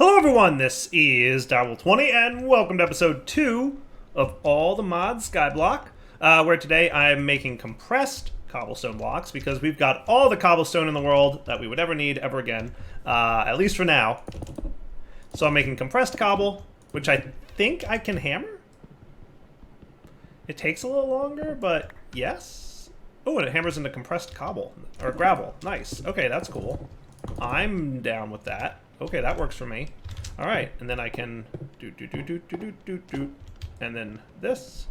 Hello everyone, this is Darwell20 and welcome to episode 2 of All the Mods Skyblock, where today I'm making compressed cobblestone blocks because we've got all the cobblestone in the world that we would ever need ever again, at least for now. So I'm making compressed cobble, which I think I can hammer? It takes a little longer, but yes. Oh, and it hammers into compressed cobble, or gravel. Nice. Okay, that's cool. I'm down with that. Okay, that works for me. All right, and then I can do, and then this.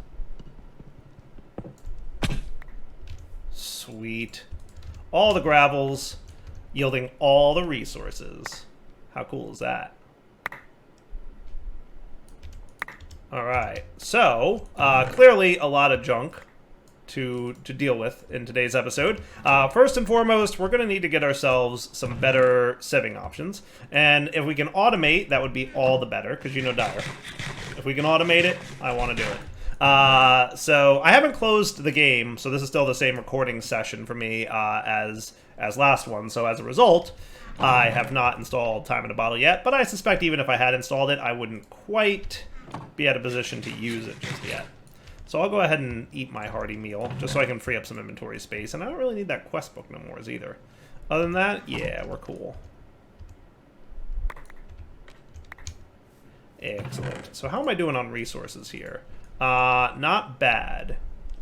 Sweet. All the gravels, yielding all the resources. How cool is that? All right, so clearly a lot of junk to deal with in today's episode. First and foremost, we're going to need to get ourselves some better sieving options. And if we can automate, that would be all the better, because you know Dire. If we can automate it, I want to do it. So I haven't closed the game, so this is still the same recording session for me as last one. So as a result, I have not installed Time in a Bottle yet, but I suspect even if I had installed it, I wouldn't quite be at a position to use it just yet. So I'll go ahead and eat my hearty meal, just so I can free up some inventory space. And I don't really need that quest book no more either. Other than that, yeah, we're cool. Excellent. So how am I doing on resources here? Not bad.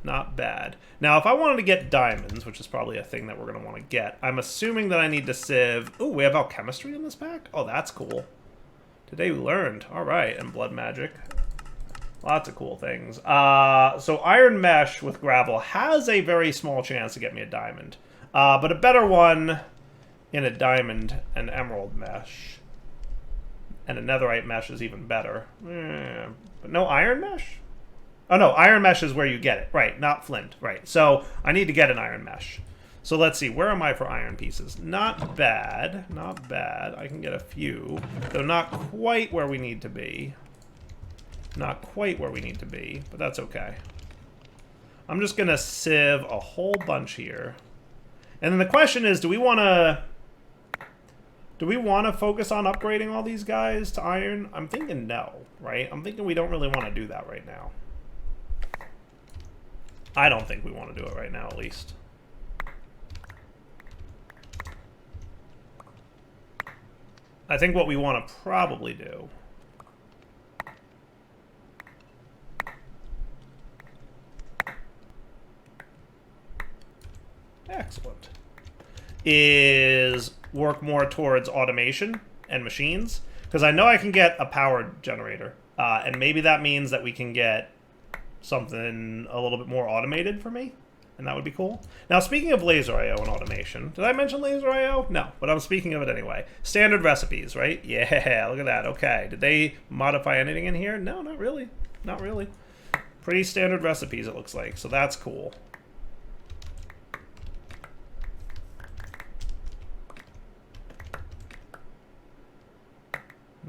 Not bad. Now, if I wanted to get diamonds, which is probably a thing that we're going to want to get, I'm assuming that I need to sieve... Ooh, we have alchemistry in this pack? Oh, that's cool. Today we learned. All right, and blood magic. Lots of cool things. So iron mesh with gravel has a very small chance to get me a diamond. But a better one in a diamond and emerald mesh. And a netherite mesh is even better. But no iron mesh? Oh no, iron mesh is where you get it. Right, not flint. Right, so I need to get an iron mesh. So let's see, where am I for iron pieces? Not bad, not bad. I can get a few, though not quite where we need to be. Not quite where we need to be, but that's okay. I'm just going to sieve a whole bunch here. And then the question is, do we want to focus on upgrading all these guys to iron? I'm thinking no, right? I'm thinking we don't really want to do that right now. I don't think we want to do it right now, at least. I think what we want to probably do excellent is work more towards automation and machines, because I know I can get a power generator, and maybe that means that we can get something a little bit more automated for me, and that would be cool. Now, speaking of laser IO and automation, did I mention laser IO? No, but I'm speaking of it anyway. Standard recipes, right? Yeah, look at that. Okay, did they modify anything in here? No, not really. Not really. Pretty standard recipes, it looks like, so that's cool.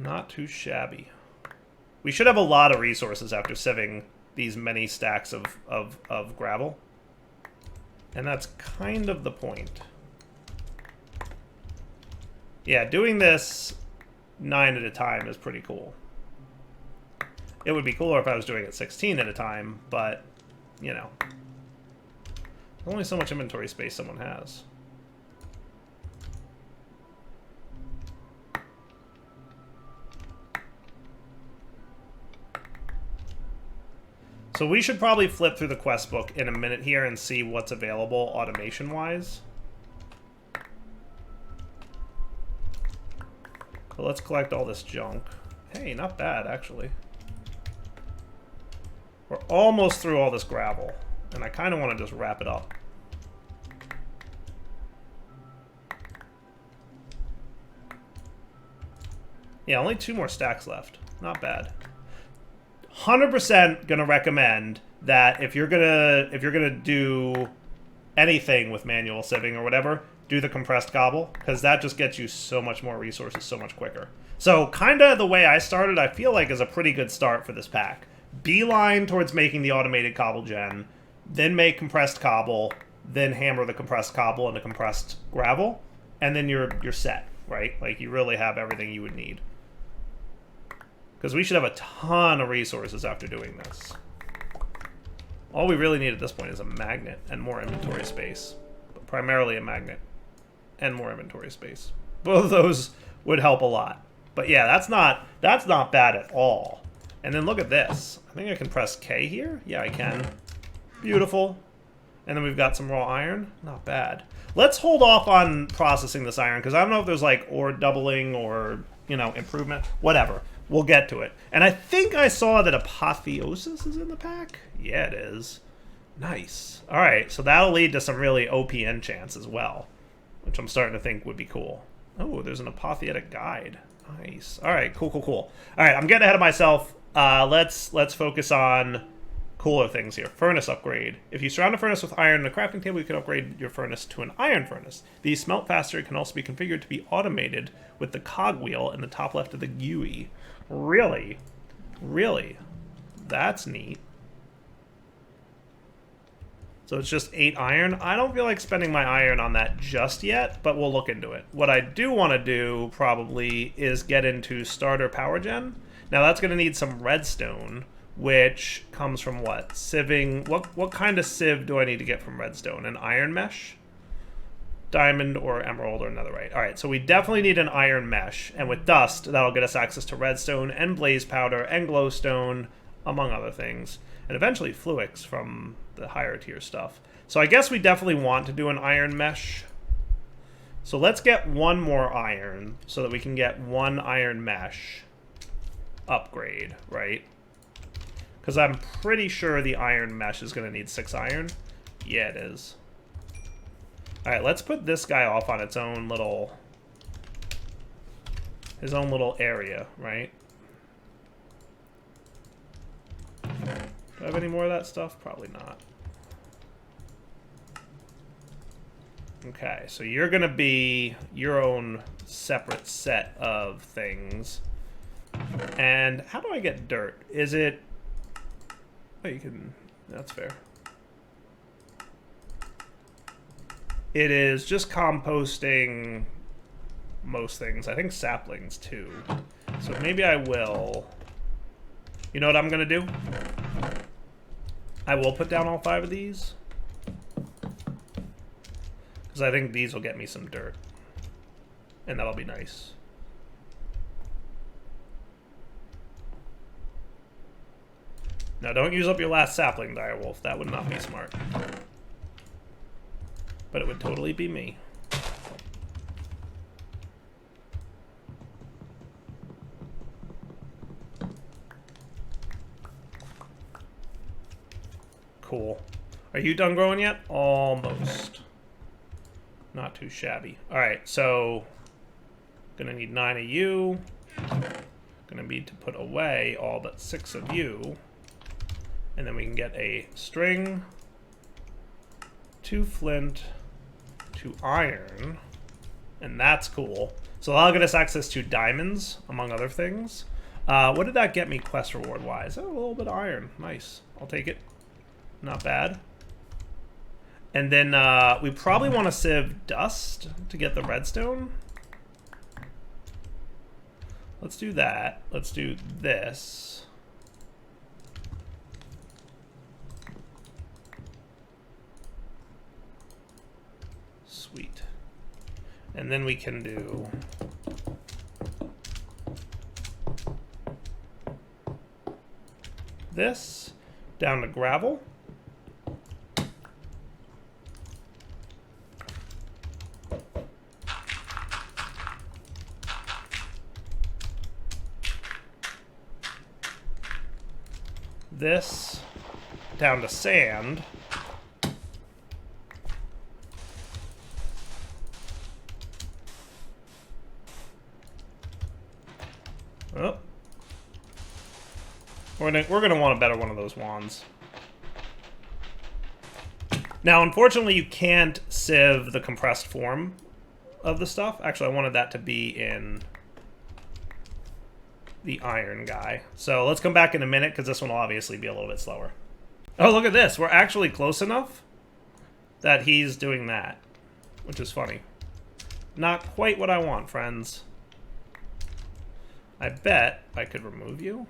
Not too shabby. We should have a lot of resources after sieving these many stacks of gravel. And that's kind of the point. Yeah, doing this 9 at a time is pretty cool. It would be cooler if I was doing it 16 at a time, but, you know. There's only so much inventory space someone has. So we should probably flip through the quest book in a minute here and see what's available automation-wise. But let's collect all this junk. Hey, not bad, actually. We're almost through all this gravel, and I kind of want to just wrap it up. Yeah, only 2 more stacks left. Not bad. 100% gonna recommend that if you're gonna do anything with manual sieving or whatever, do the compressed cobble, because that just gets you so much more resources so much quicker. So kind of the way I started, I feel like is a pretty good start for this pack. Beeline towards making the automated cobble gen, then make compressed cobble, then hammer the compressed cobble into compressed gravel, and then you're set, right? Like you really have everything you would need. Because we should have a ton of resources after doing this. All we really need at this point is a magnet and more inventory space. But primarily a magnet and more inventory space. Both of those would help a lot. But yeah, that's not bad at all. And then look at this. I think I can press K here. Yeah, I can. Beautiful. And then we've got some raw iron. Not bad. Let's hold off on processing this iron, because I don't know if there's like ore doubling or, you know, improvement. Whatever. We'll get to it. And I think I saw that Apotheosis is in the pack. Yeah, it is. Nice. All right, so that'll lead to some really OP enchants as well, which I'm starting to think would be cool. Oh, there's an Apotheotic Guide. Nice. All right, cool, cool, cool. All right, I'm getting ahead of myself. Let's focus on cooler things here. Furnace upgrade. If you surround a furnace with iron and a crafting table, you can upgrade your furnace to an iron furnace. These smelt faster. It can also be configured to be automated with the cogwheel in the top left of the GUI. Really? Really? That's neat. So it's just 8 iron. I don't feel like spending my iron on that just yet, but we'll look into it. What I do want to do, probably, is get into starter power gen. Now that's going to need some redstone, which comes from what? Sieving. What kind of sieve do I need to get from redstone? An iron mesh? Diamond or emerald or netherite. All right, so we definitely need an iron mesh, and with dust, that'll get us access to redstone and blaze powder and glowstone, among other things, and eventually fluix from the higher tier stuff. So I guess we definitely want to do an iron mesh. So let's get one more iron so that we can get one iron mesh upgrade, right? Because I'm pretty sure the iron mesh is going to need 6 iron. Yeah, it is. Alright, let's put this guy off on its own little... his own little area, right? Do I have any more of that stuff? Probably not. Okay, so you're going to be your own separate set of things. And how do I get dirt? Is it... oh, you can... that's fair. It is just composting most things. I think saplings, too. So maybe I will... you know what I'm going to do? I will put down all 5 of these. Because I think these will get me some dirt. And that'll be nice. Now, don't use up your last sapling, Direwolf. That would not be smart. But it would totally be me. Cool. Are you done growing yet? Almost. Not too shabby. Alright, so... gonna need 9 of you. Gonna need to put away all but 6 of you. And then we can get a string, 2 flint, 2 iron, and that's cool. So that'll get us access to diamonds, among other things. What did that get me quest reward-wise? Oh, a little bit of iron. Nice. I'll take it. Not bad. And then we probably want to sieve dust to get the redstone. Let's do that. Let's do this. Sweet. And then we can do... this down to gravel. This down to sand. Oh. We're gonna want a better one of those wands. Now, unfortunately, you can't sieve the compressed form of the stuff. Actually, I wanted that to be in the iron guy. So let's come back in a minute, because this one will obviously be a little bit slower. Oh, look at this. We're actually close enough that he's doing that, which is funny. Not quite what I want, friends. I bet I could remove you.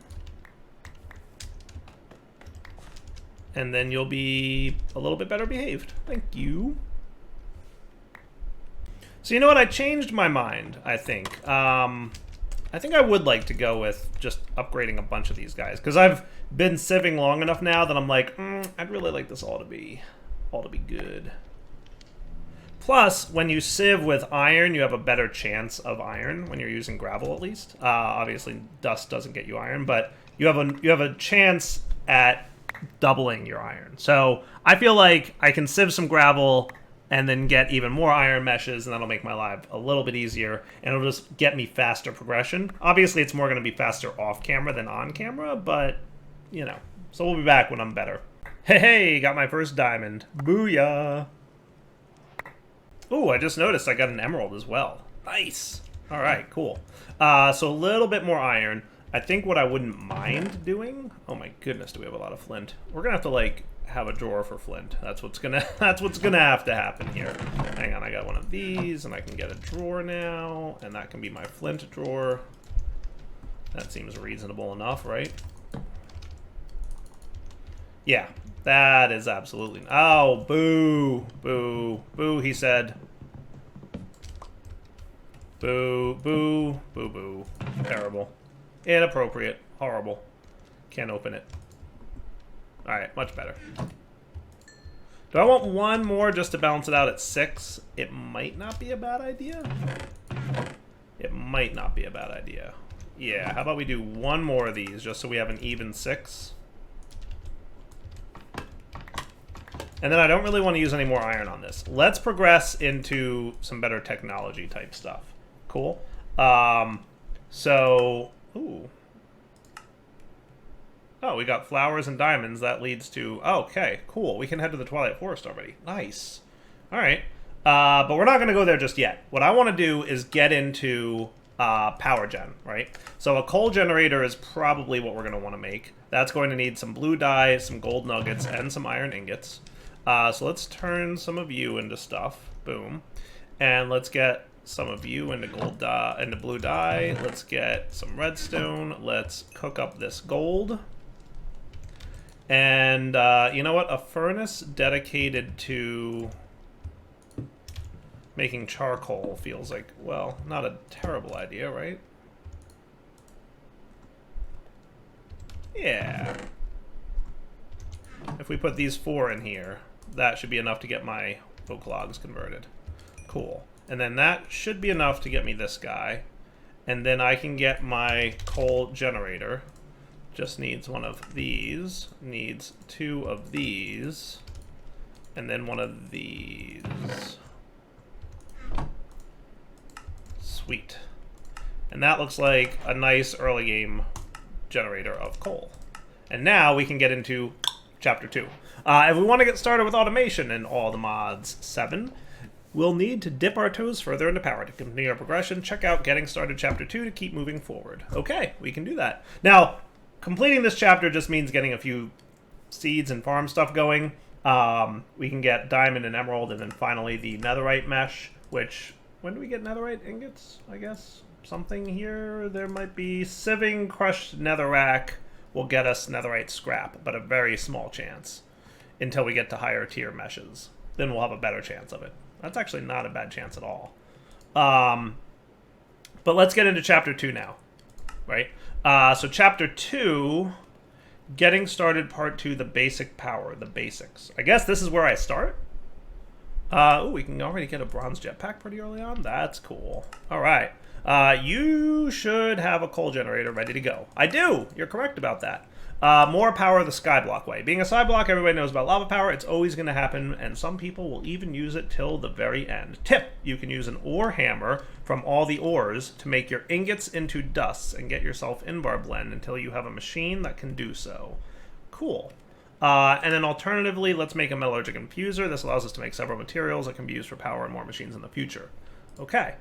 And then you'll be a little bit better behaved. Thank you. So you know what? I changed my mind, I think. I think I would like to go with just upgrading a bunch of these guys. Because I've been civving long enough now that I'm like, I'd really like this all to be good. Plus, when you sieve with iron, you have a better chance of iron when you're using gravel, at least. Obviously, dust doesn't get you iron, but you have a chance at doubling your iron. So I feel like I can sieve some gravel and then get even more iron meshes, and that'll make my life a little bit easier, and it'll just get me faster progression. Obviously, it's more going to be faster off camera than on camera, but, you know. So we'll be back when I'm better. Hey, got my first diamond. Booyah! Ooh, I just noticed I got an emerald as well. Nice! Alright, cool. So a little bit more iron. I think what I wouldn't mind doing... Oh my goodness, do we have a lot of flint. We're gonna have to, like, have a drawer for flint. That's what's gonna have to happen here. Hang on, I got one of these, and I can get a drawer now, and that can be my flint drawer. That seems reasonable enough, right? Yeah, that is absolutely... Oh, boo, boo, boo, he said. Boo, boo, boo, boo. Terrible. Inappropriate. Horrible. Can't open it. Alright, much better. Do I want one more just to balance it out at 6? It might not be a bad idea. It might not be a bad idea. Yeah, how about we do one more of these just so we have an even 6? And then I don't really want to use any more iron on this. Let's progress into some better technology type stuff. Cool. So... Ooh. Oh, we got flowers and diamonds. That leads to... Oh, okay, cool. We can head to the Twilight Forest already. Nice. All right. But we're not going to go there just yet. What I want to do is get into power gen, right? So a coal generator is probably what we're going to want to make. That's going to need some blue dye, some gold nuggets, and some iron ingots. So let's turn some of you into stuff. Boom. And let's get some of you into gold dye, into blue dye. Let's get some redstone. Let's cook up this gold. And you know what? A furnace dedicated to making charcoal feels like, well, not a terrible idea, right? Yeah. If we put these 4 in here, that should be enough to get my oak logs converted. Cool. And then that should be enough to get me this guy. And then I can get my coal generator. Just needs one of these. Needs 2 of these. And then one of these. Sweet. And that looks like a nice early game generator of coal. And now we can get into Chapter 2. If we want to get started with automation in all the mods 7, we'll need to dip our toes further into power. To continue our progression, check out Getting Started Chapter 2 to keep moving forward. Okay, we can do that. Now, completing this chapter just means getting a few seeds and farm stuff going. We can get diamond and emerald, and then finally the netherite mesh, which... When do we get netherite ingots, I guess? Something here? There might be sieving crushed netherrack will get us netherite scrap, but a very small chance until we get to higher tier meshes. Then we'll have a better chance of it. That's actually not a bad chance at all. But let's get into Chapter 2 now, right? So Chapter 2, Getting Started Part 2, the basic power, the basics. I guess this is where I start? Oh, we can already get a bronze jetpack pretty early on. That's cool. All right. You should have a coal generator ready to go. I do. You're correct about that. More power the Skyblock way. Being a Skyblock, everybody knows about lava power. It's always going to happen, and some people will even use it till the very end. Tip: you can use an ore hammer from all the ores to make your ingots into dusts and get yourself Invar blend until you have a machine that can do so. Cool. And then alternatively, let's make a metallurgic infuser. This allows us to make several materials that can be used for power and more machines in the future. Okay.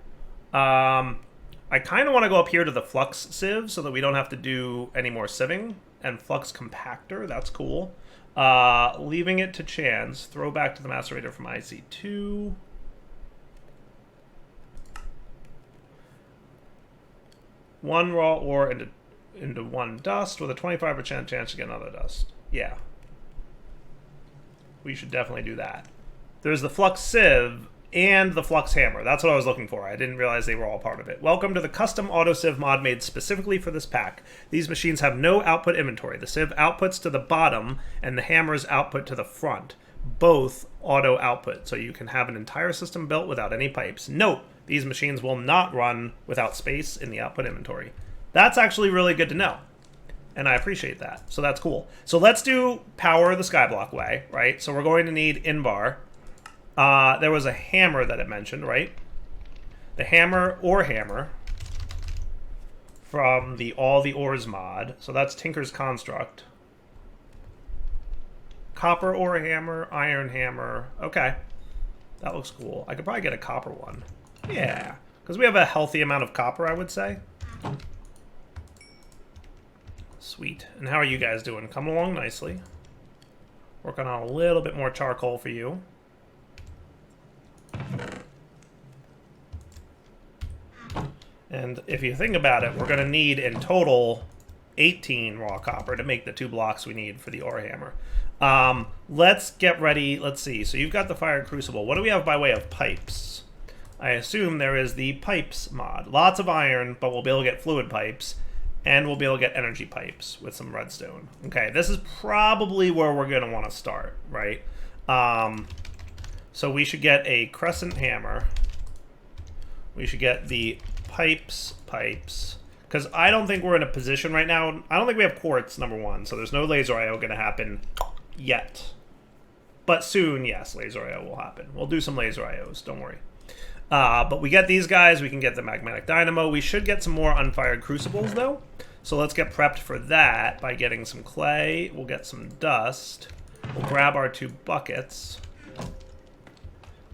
I kind of want to go up here to the flux sieve so that we don't have to do any more sieving. And flux compactor, that's cool. Leaving it to chance. Throw back to the macerator from IC2. one raw ore into one dust with a 25% chance to get another dust. Yeah. We should definitely do that. There's the flux sieve and the flux hammer. That's what I was looking for. I didn't realize they were all part of it. Welcome to the custom auto sieve mod made specifically for this pack. These machines have no output inventory. The sieve outputs to the bottom and the hammer's output to the front. Both auto output, so you can have an entire system built without any pipes. Note, these machines will not run without space in the output inventory. That's actually really good to know, and I appreciate that. So that's cool. So let's do power the Skyblock way, right? So we're going to need in-bar. There was a hammer that it mentioned, right? The hammer from the all the ores mod. So that's Tinker's Construct. Copper ore hammer, iron hammer. Okay. That looks cool. I could probably get a copper one. Yeah. Because we have a healthy amount of copper, I would say. Sweet. And how are you guys doing? Coming along nicely. Working on a little bit more charcoal for you. And if you think about it, we're going to need in total 18 raw copper to make the 2 blocks we need for the ore hammer. Let's get ready. Let's see. So you've got the fired crucible. What do we have by way of pipes? I assume there is the pipes mod. Lots of iron, but we'll be able to get fluid pipes. And we'll be able to get energy pipes with some redstone. Okay, this is probably where we're going to want to start, right? So we should get a crescent hammer. We should get the pipes. Because I don't think we're in a position right now. I don't think we have quartz, number one. So there's no laser IO going to happen yet. But soon, yes, laser IO will happen. We'll do some laser IOs, don't worry. But we get these guys. We can get the magnetic dynamo. We should get some more unfired crucibles, though. So let's get prepped for that by getting some clay. We'll get some dust. We'll grab our 2 buckets.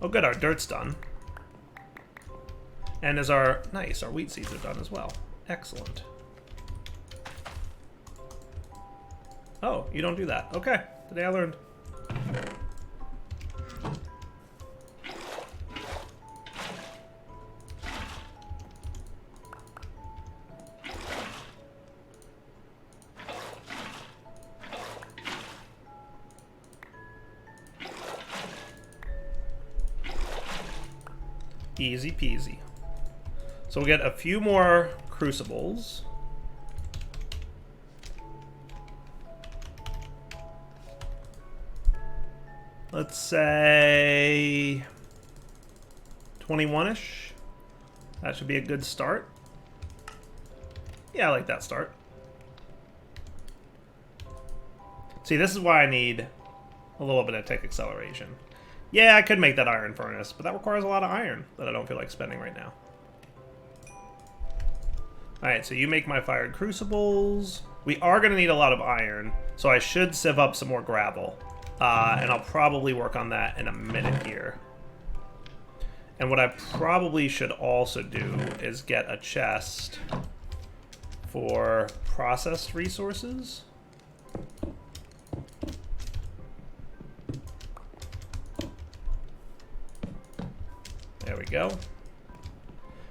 Oh, good. Our dirt's done. And as our... Nice. Our wheat seeds are done as well. Excellent. Oh, you don't do that. Okay. Today I learned. Easy peasy. So we'll get a few more crucibles. Let's say 21-ish. That should be a good start. Yeah, I like that start. See, this is why I need a little bit of tick acceleration. Yeah, I could make that iron furnace, but that requires a lot of iron that I don't feel like spending right now. Alright, so you make my fired crucibles. We are going to need a lot of iron, so I should sieve up some more gravel. And I'll probably work on that in a minute here. And what I probably should also do is get a chest for processed resources. There we go.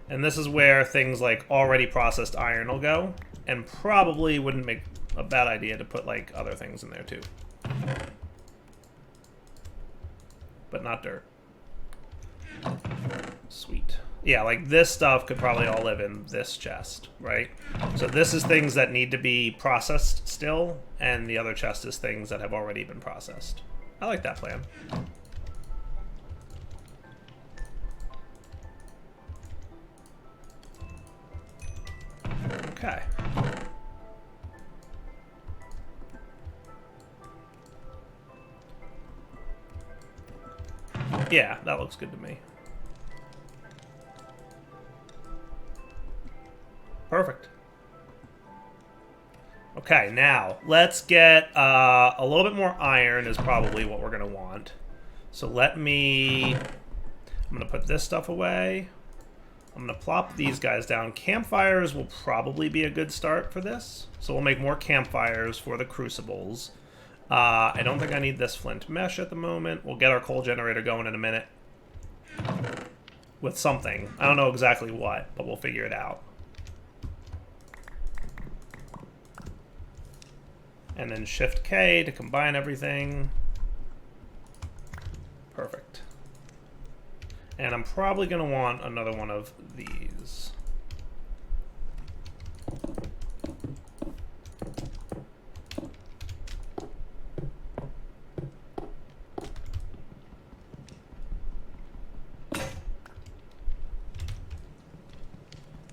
And this is where things like already processed iron will go. And probably wouldn't make a bad idea to put like other things in there too. But not dirt. Sweet. Yeah, like this stuff could probably all live in this chest, right? So this is things that need to be processed still, and the other chest is things that have already been processed. I like that plan. Okay. Yeah, that looks good to me. Perfect. Okay, now let's get a little bit more iron is probably what we're going to want. So let me... I'm going to put this stuff away. I'm going to plop these guys down. Campfires will probably be a good start for this. So we'll make more campfires for the crucibles. I don't think I need this flint mesh at the moment. We'll get our coal generator going in a minute. With something. I don't know exactly what, but we'll figure it out. And then Shift K to combine everything. Perfect. And I'm probably going to want another one of these.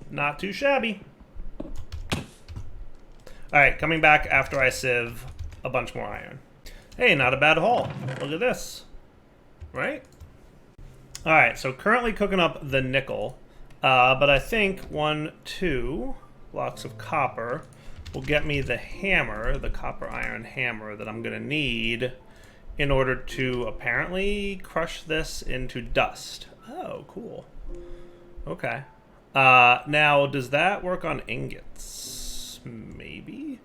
Not too shabby. Alright, coming back after I sieve a bunch more iron. Hey, not a bad haul. Look at this. Right? Alright, so currently cooking up the nickel. But I think 1, 2 blocks of copper will get me the hammer, the copper iron hammer that I'm going to need in order to apparently crush this into dust. Oh, cool. Okay. Now, does that work on ingots? Maybe?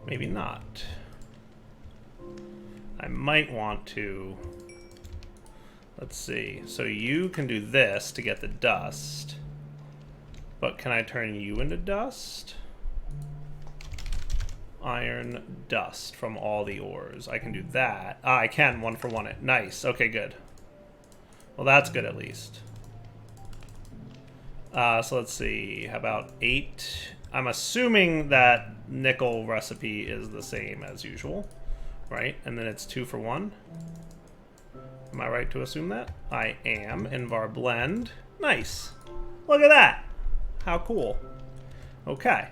Maybe not. I might want to... Let's see. So you can do this to get the dust. But can I turn you into dust? Iron dust from all the ores. I can do that. Ah, I can 1 for 1 it. Nice. Okay, good. Well, that's good at least. So let's see. How about 8? I'm assuming that nickel recipe is the same as usual, right? And then it's 2 for 1. Am I right to assume that? I am. Invar blend. Nice. Look at that. How cool. Okay.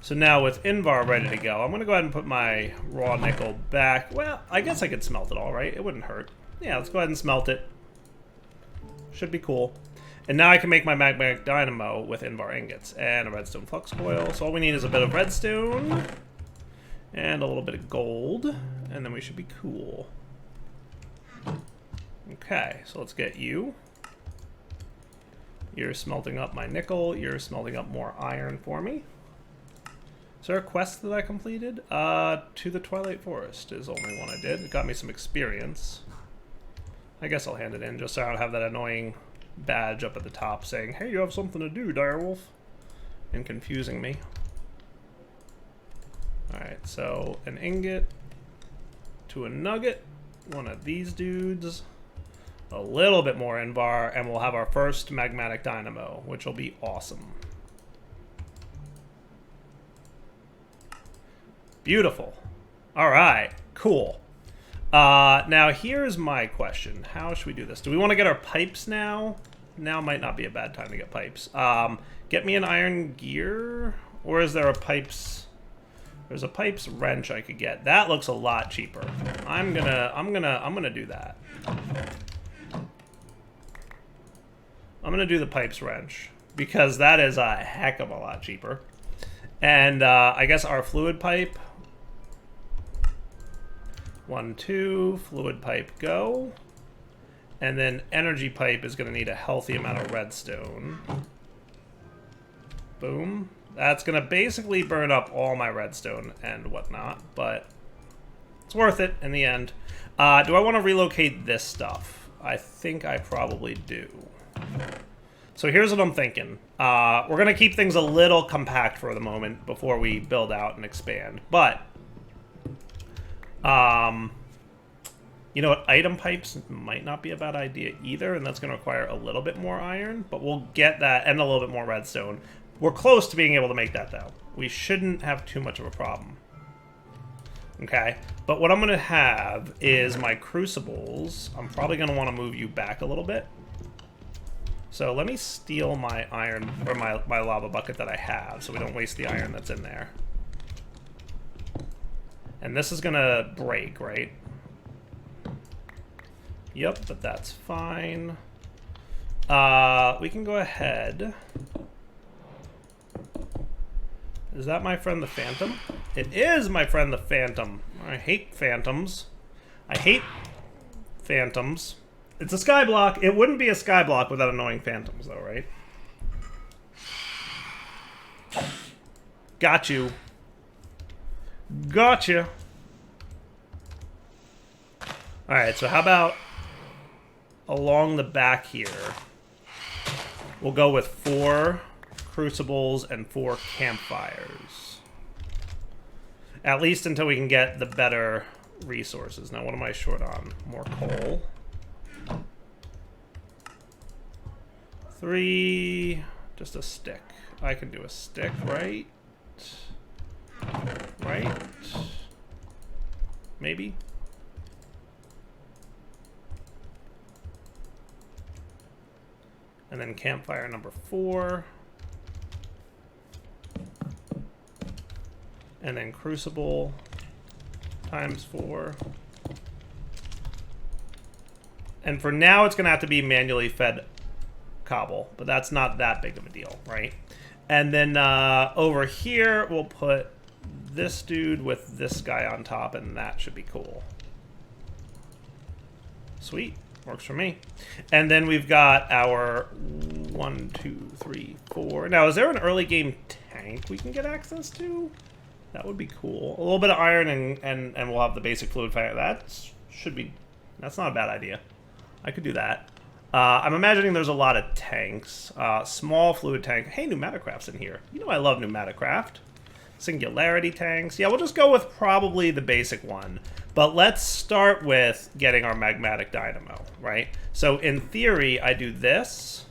So now with Invar ready to go, I'm going to go ahead and put my raw nickel back. Well, I guess I could smelt it all, right? It wouldn't hurt. Yeah, let's go ahead and smelt it. Should be cool. And now I can make my magmatic dynamo with Invar ingots and a redstone flux coil. So all we need is a bit of redstone and a little bit of gold, and then we should be cool. Okay, so let's get you. You're smelting up my nickel. You're smelting up more iron for me. Is there a quest that I completed? To the Twilight Forest is the only one I did. It got me some experience. I guess I'll hand it in just so I don't have that annoying badge up at the top saying, hey, you have something to do, Direwolf, and confusing me. Alright, so an ingot to a nugget, one of these dudes, a little bit more Invar, and we'll have our first magmatic dynamo, which will be awesome. Beautiful. Alright, cool. Now here's my question. How should we do this? Do we want to get our pipes now? Now might not be a bad time to get pipes. Get me an iron gear? Or is there a pipes... There's a pipes wrench I could get. That looks a lot cheaper. I'm gonna do that. I'm gonna do the pipes wrench because that is a heck of a lot cheaper. And I guess our fluid pipe. 1, 2, fluid pipe go. And then energy pipe is going to need a healthy amount of redstone. Boom. That's going to basically burn up all my redstone and whatnot, but it's worth it in the end. Do I want to relocate this stuff? I think I probably do. So here's what I'm thinking. We're going to keep things a little compact for the moment before we build out and expand, but... you know what, item pipes might not be a bad idea either, and that's going to require a little bit more iron, but we'll get that and a little bit more redstone. We're close to being able to make that, though. We shouldn't have too much of a problem. Okay, but what I'm going to have is my crucibles. I'm probably going to want to move you back a little bit. So let me steal my iron, or my lava bucket that I have, so we don't waste the iron that's in there. And this is going to break, right? Yep, but that's fine. We can go ahead. Is that my friend the Phantom? It is my friend the Phantom. I hate phantoms. I hate phantoms. It's a skyblock. It wouldn't be a skyblock without annoying phantoms, though, right? Got you. Gotcha. Alright, so how about along the back here, we'll go with 4 crucibles and 4 campfires. At least until we can get the better resources. Now, what am I short on? More coal. 3, just a stick. I can do a stick, right? Right? Maybe? And then campfire number 4. And then crucible times 4. And for now, it's going to have to be manually fed cobble, but that's not that big of a deal, right? And then over here, we'll put this dude with this guy on top, and that should be cool. Sweet. Works for me. And then we've got our 1, 2, 3, 4. Now, is there an early game tank we can get access to? That would be cool. A little bit of iron and we'll have the basic fluid fire. That should be... That's not a bad idea. I could do that. I'm imagining there's a lot of tanks. Small fluid tank. Hey, Pneumaticraft's in here. You know I love Pneumaticraft. Singularity tanks. Yeah, we'll just go with probably the basic one. But let's start with getting our magmatic dynamo, right? So in theory, I do this.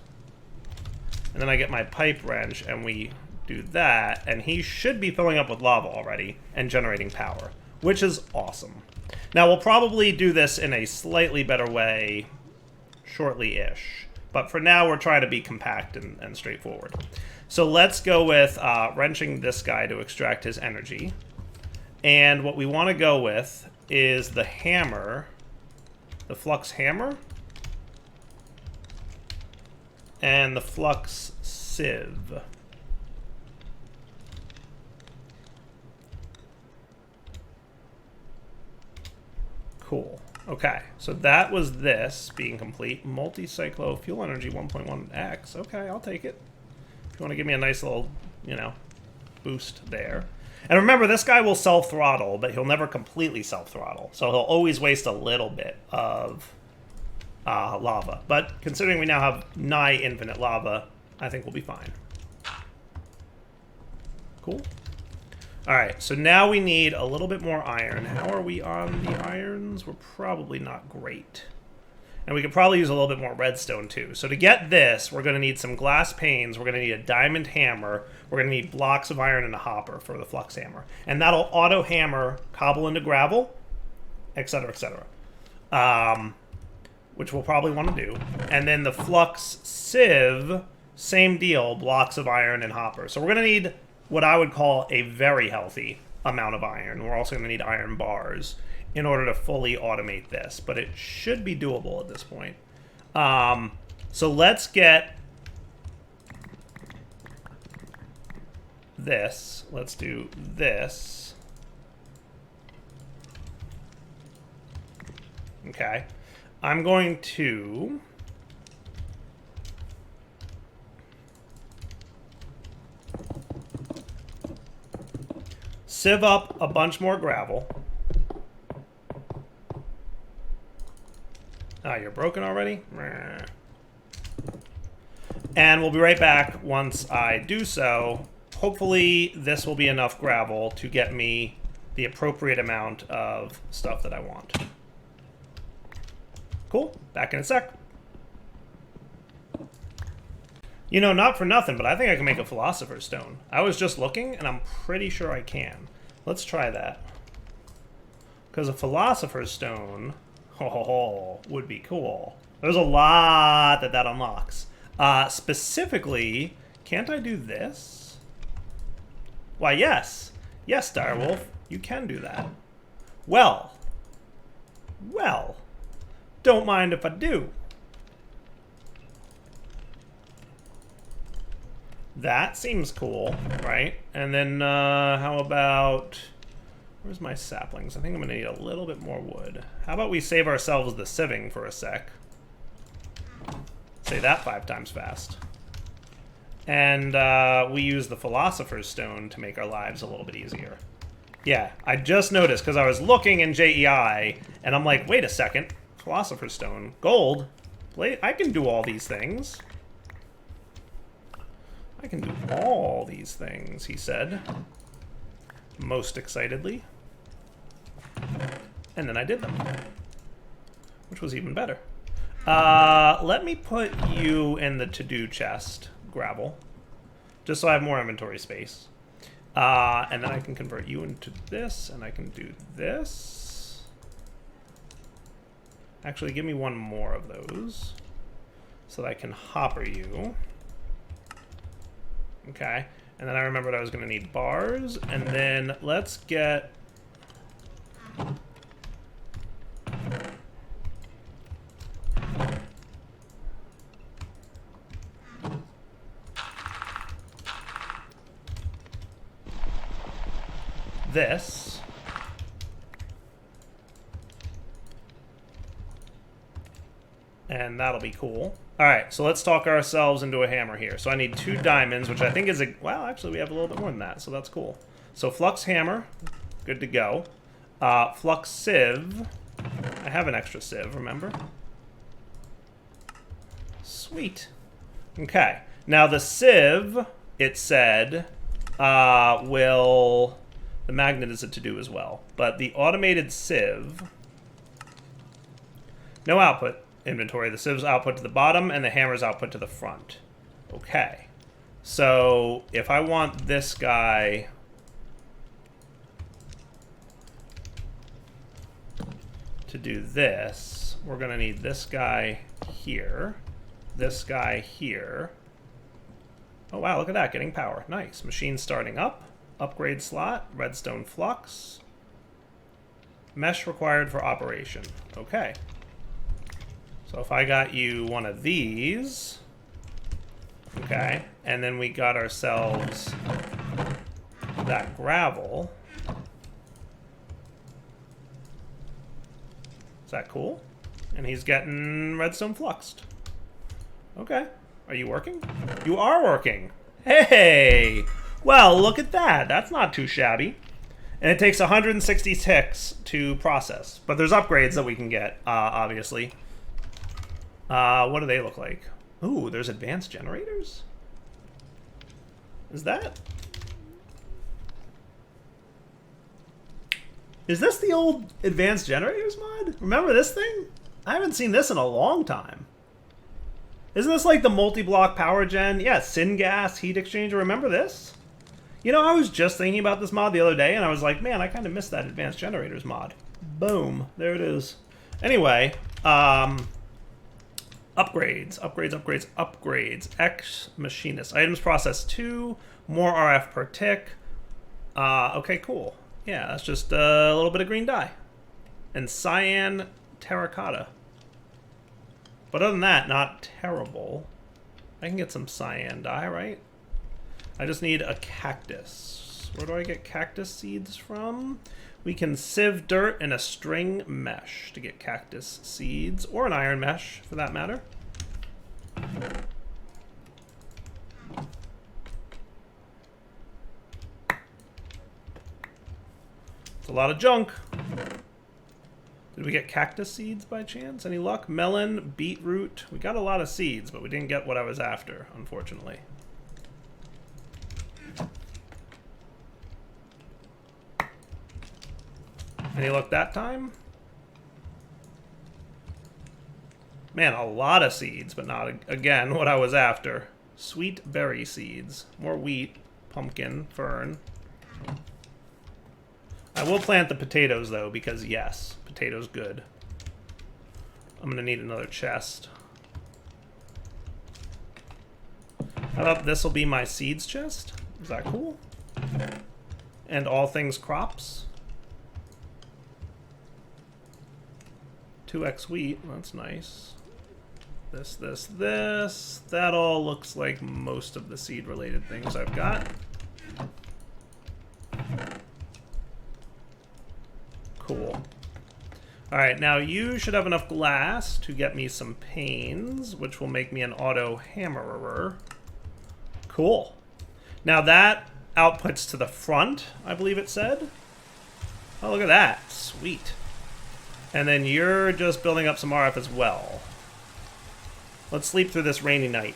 And then I get my pipe wrench and we do that. And he should be filling up with lava already and generating power, which is awesome. Now, we'll probably do this in a slightly better way shortly-ish. But for now, we're trying to be compact and straightforward. So let's go with wrenching this guy to extract his energy. And what we want to go with is the hammer, the flux hammer, and the flux sieve. Cool. Okay, so that was this being complete. Multi-cyclo fuel energy 1.1x. Okay, I'll take it. If you want to give me a nice little, you know, boost there. And remember, this guy will self-throttle, but he'll never completely self-throttle. So he'll always waste a little bit of lava. But considering we now have nigh infinite lava, I think we'll be fine. Cool. Alright, so now we need a little bit more iron. How are we on the irons? We're probably not great. And we could probably use a little bit more redstone too. So to get this, we're going to need some glass panes, we're going to need a diamond hammer, we're going to need blocks of iron and a hopper for the flux hammer. And that'll auto hammer cobble into gravel, etc., etc. Which we'll probably want to do. And then the flux sieve, same deal, blocks of iron and hopper. So we're going to need what I would call a very healthy amount of iron. We're also going to need iron bars in order to fully automate this, but it should be doable at this point. So let's get this. Let's do this. Okay. I'm going to sieve up a bunch more gravel. Ah, you're broken already? And we'll be right back once I do so. Hopefully this will be enough gravel to get me the appropriate amount of stuff that I want. Cool. Back in a sec. You know, not for nothing, but I think I can make a Philosopher's Stone. I was just looking, and I'm pretty sure I can. Let's try that. Because a Philosopher's Stone... would be cool. There's a lot that unlocks. Specifically, can't I do this? Why, yes. Yes, Direwolf, you can do that. Well, don't mind if I do. That seems cool, right? And then, how about... Where's my saplings? I think I'm going to need a little bit more wood. How about we save ourselves the sieving for a sec? Say that 5 times fast. And we use the Philosopher's Stone to make our lives a little bit easier. Yeah, I just noticed because I was looking in JEI, and I'm like, wait a second. Philosopher's Stone. Gold? I can do all these things. I can do all these things, he said. most excitedly. And then I did them, which was even better. Let me put you in the to-do chest, gravel, just so I have more inventory space. And then I can convert you into this, and I can do this. Actually, give me one more of those so that I can hopper you. Okay, and then I remembered I was going to need bars, and then let's get... this. And that'll be cool. Alright, so let's talk ourselves into a hammer here. So I need 2 diamonds, which I think is a... Well, actually, we have a little bit more than that, so that's cool. So flux hammer, good to go. Flux sieve. I have an extra sieve, remember? Sweet. Okay. Now the sieve, it said, will... The magnet is a to-do as well. But the automated sieve... No output inventory. The sieve's output to the bottom, and the hammer's output to the front. Okay. So, if I want this guy... to do this, we're going to need this guy here. This guy here. Oh, wow, look at that. Getting power. Nice. Machine starting up. Upgrade slot, redstone flux, mesh required for operation. Okay. So if I got you one of these, okay, and then we got ourselves that gravel. Is that cool? And he's getting redstone fluxed. Okay. Are you working? You are working. Hey! Well, look at that. That's not too shabby. And it takes 160 ticks to process. But there's upgrades that we can get, obviously. What do they look like? Ooh, there's advanced generators? Is that... Is this the old advanced generators mod? Remember this thing? I haven't seen this in a long time. Isn't this like the multi-block power gen? Yeah, syngas, heat exchanger. Remember this? You know, I was just thinking about this mod the other day, and I was like, man, I kind of missed that advanced generators mod. Boom. There it is. Anyway, upgrades. X machinist. Items processed 2. More RF per tick. Okay, cool. Yeah, that's just a little bit of green dye. And cyan terracotta. But other than that, not terrible. I can get some cyan dye, right? I just need a cactus. Where do I get cactus seeds from? We can sieve dirt in a string mesh to get cactus seeds, or an iron mesh, for that matter. It's a lot of junk. Did we get cactus seeds by chance? Any luck? Melon, beetroot. We got a lot of seeds, but we didn't get what I was after, unfortunately. Any luck that time? Man, a lot of seeds, but not, again, what I was after. Sweet berry seeds. More wheat, pumpkin, fern. I will plant the potatoes, though, because, yes, potatoes good. I'm going to need another chest. How about this will be my seeds chest? Is that cool? And all things crops. 2x wheat, that's nice. This. That all looks like most of the seed-related things I've got. Cool. Alright, now you should have enough glass to get me some panes, which will make me an auto hammerer. Cool. Now that outputs to the front, I believe it said. Oh, look at that. Sweet. And then you're just building up some RF as well. Let's sleep through this rainy night.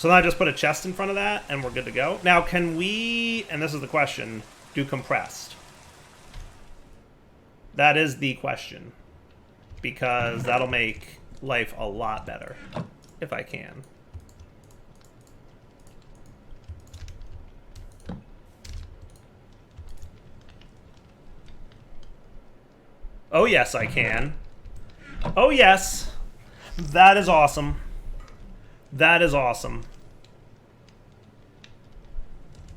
So then I just put a chest in front of that, and we're good to go. Now, can we, and this is the question, do compressed? That is the question. Because that'll make life a lot better, if I can. Oh, yes, I can. Oh, yes. That is awesome. That is awesome.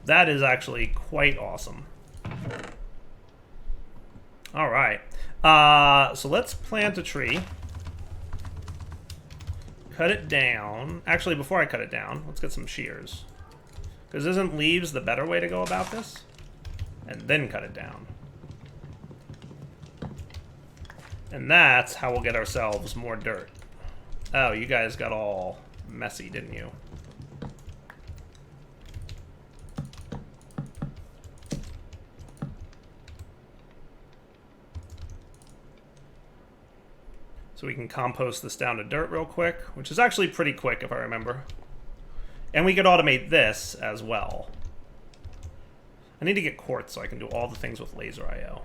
That is actually quite awesome. All right. So let's plant a tree. Cut it down. Actually, before I cut it down, let's get some shears. Because isn't leaves the better way to go about this? And then cut it down. And that's how we'll get ourselves more dirt. Oh, you guys got all messy, didn't you? So we can compost this down to dirt real quick, which is actually pretty quick if I remember. And we could automate this as well. I need to get quartz so I can do all the things with laser IO.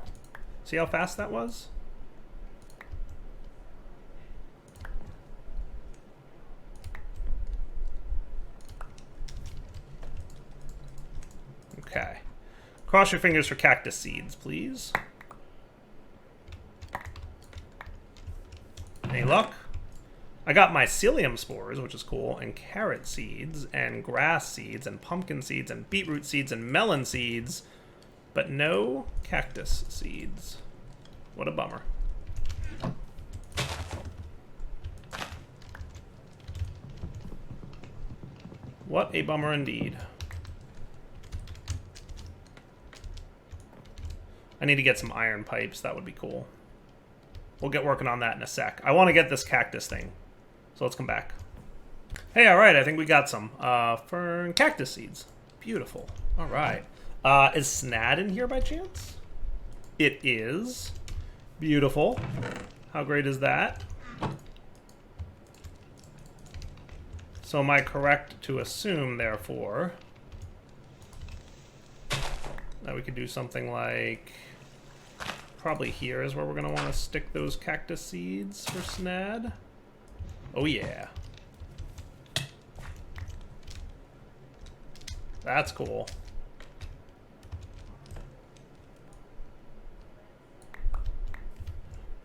See how fast that was? Okay. Cross your fingers for cactus seeds, please. Any luck? I got mycelium spores, which is cool, and carrot seeds, and grass seeds, and pumpkin seeds, and beetroot seeds, and melon seeds, but no cactus seeds. What a bummer. What a bummer indeed. I need to get some iron pipes. That would be cool. We'll get working on that in a sec. I want to get this cactus thing. So let's come back. Hey, all right. I think we got some fern cactus seeds. Beautiful. All right. Is Snad in here by chance? It is. Beautiful. How great is that? So am I correct to assume, therefore, that we could do something like... Probably here is where we're going to want to stick those cactus seeds for Snad. Oh, yeah. That's cool.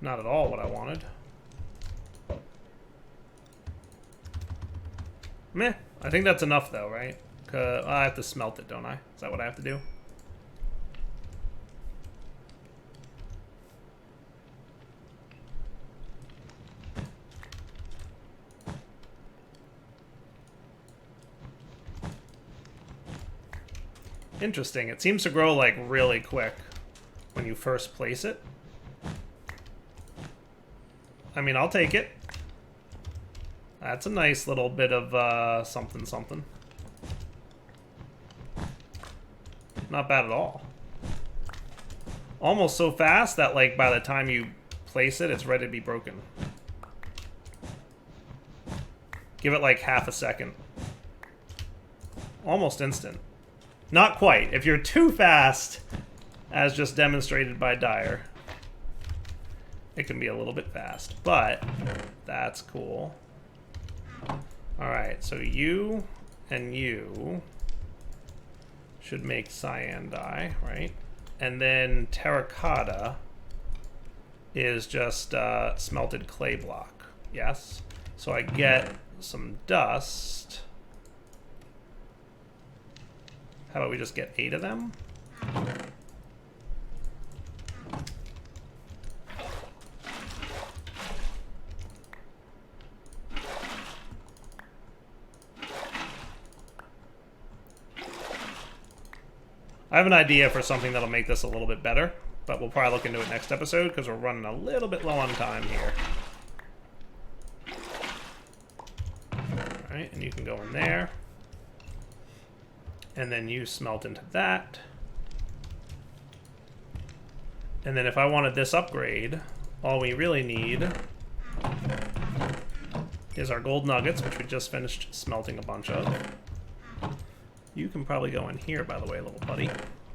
Not at all what I wanted. Meh. I think that's enough, though, right? I have to smelt it, don't I? Is that what I have to do? Interesting. It seems to grow, like, really quick when you first place it. I mean, I'll take it. That's a nice little bit of something something. Not bad at all. Almost so fast that, like, by the time you place it, it's ready to be broken. Give it, like, half a second. Almost instant. Not quite. If you're too fast, as just demonstrated by Dyer, it can be a little bit fast, but that's cool. Alright, so you and you should make cyan dye, right? And then terracotta is just smelted clay block. Yes? So I get some dust. How about we just get 8 of them? I have an idea for something that'll make this a little bit better, but we'll probably look into it next episode because we're running a little bit low on time here. Alright, and you can go in there. And then you smelt into that. And then if I wanted this upgrade, all we really need Here's our gold nuggets, which we just finished smelting a bunch of. You can probably go in here, by the way, little buddy.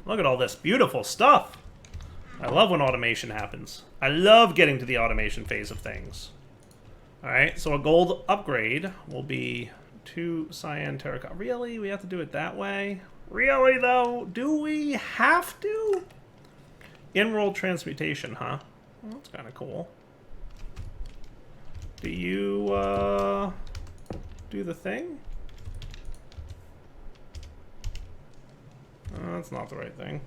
Look at all this beautiful stuff. I love when automation happens. I love getting to the automation phase of things. All right, so a gold upgrade will be 2 cyan terracotta. Really? We have to do it that way? Really, though? Do we have to? In-roll transmutation, huh? Well, that's kind of cool. Do you, do the thing? That's not the right thing.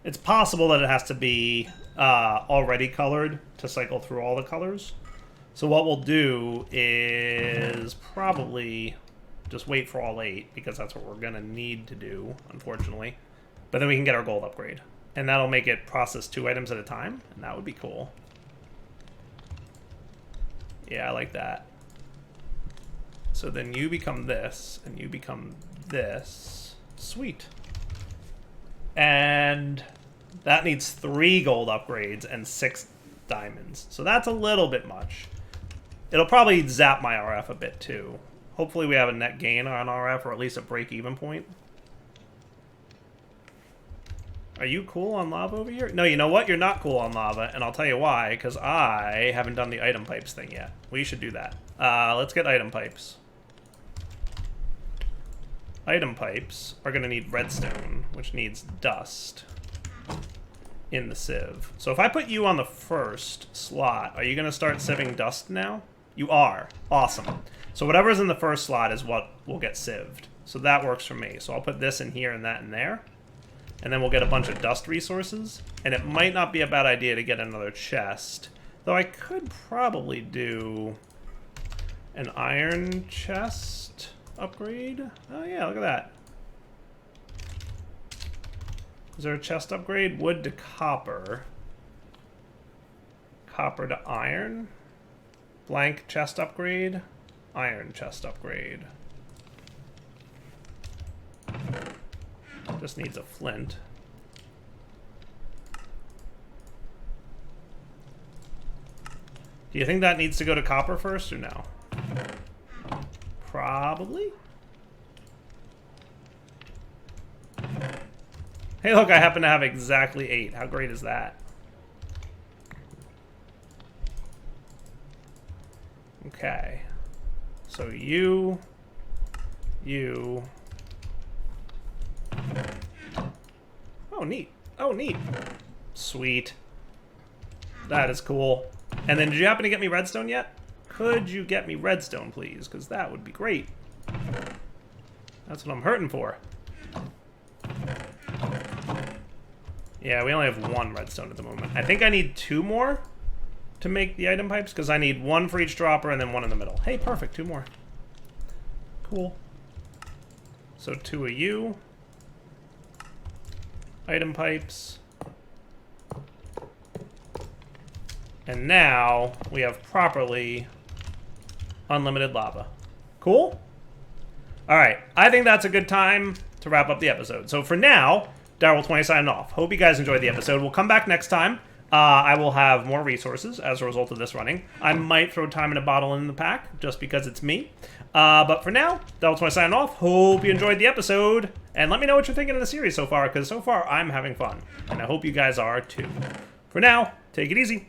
It's possible that it has to be already colored to cycle through all the colors. So what we'll do is probably just wait for all 8, because that's what we're going to need to do, unfortunately. But then we can get our gold upgrade. And that'll make it process 2 items at a time, and that would be cool. Yeah, I like that. So then you become this, and you become this. Sweet. And that needs 3 gold upgrades and 6 diamonds. So that's a little bit much. It'll probably zap my RF a bit too. Hopefully we have a net gain on RF, or at least a break-even point. Are you cool on lava over here? No, you know what? You're not cool on lava, and I'll tell you why, because I haven't done the item pipes thing yet. We should do that. Let's get item pipes. Item pipes are going to need redstone, which needs dust in the sieve. So if I put you on the first slot, are you going to start sieving dust now? You are. Awesome. So whatever's in the first slot is what will get sieved. So that works for me. So I'll put this in here and that in there. And then we'll get a bunch of dust resources. And it might not be a bad idea to get another chest. Though I could probably do an iron chest upgrade. Oh yeah, look at that. Is there a chest upgrade? Wood to copper. Copper to iron. Blank chest upgrade. Iron chest upgrade. Just needs a flint. Do you think that needs to go to copper first or no? Probably. Hey, look, I happen to have exactly 8. How great is that? Okay. So you. Oh, neat. Oh, neat. Sweet. That is cool. And then did you happen to get me redstone yet? Could you get me redstone, please? Because that would be great. That's what I'm hurting for. Yeah, we only have 1 redstone at the moment. I think I need 2 more to make the item pipes, because I need 1 for each dropper and then 1 in the middle. Hey, perfect. 2 more. Cool. So 2 of you. Item pipes. And now we have properly unlimited lava. Cool? All right. I think that's a good time to wrap up the episode. So for now, Daryl20 signing off. Hope you guys enjoyed the episode. We'll come back next time. I will have more resources as a result of this running. I might throw time in a bottle in the pack just because it's me. But for now, Daryl20 signing off. Hope you enjoyed the episode. And let me know what you're thinking of the series so far, because so far I'm having fun. And I hope you guys are too. For now, take it easy.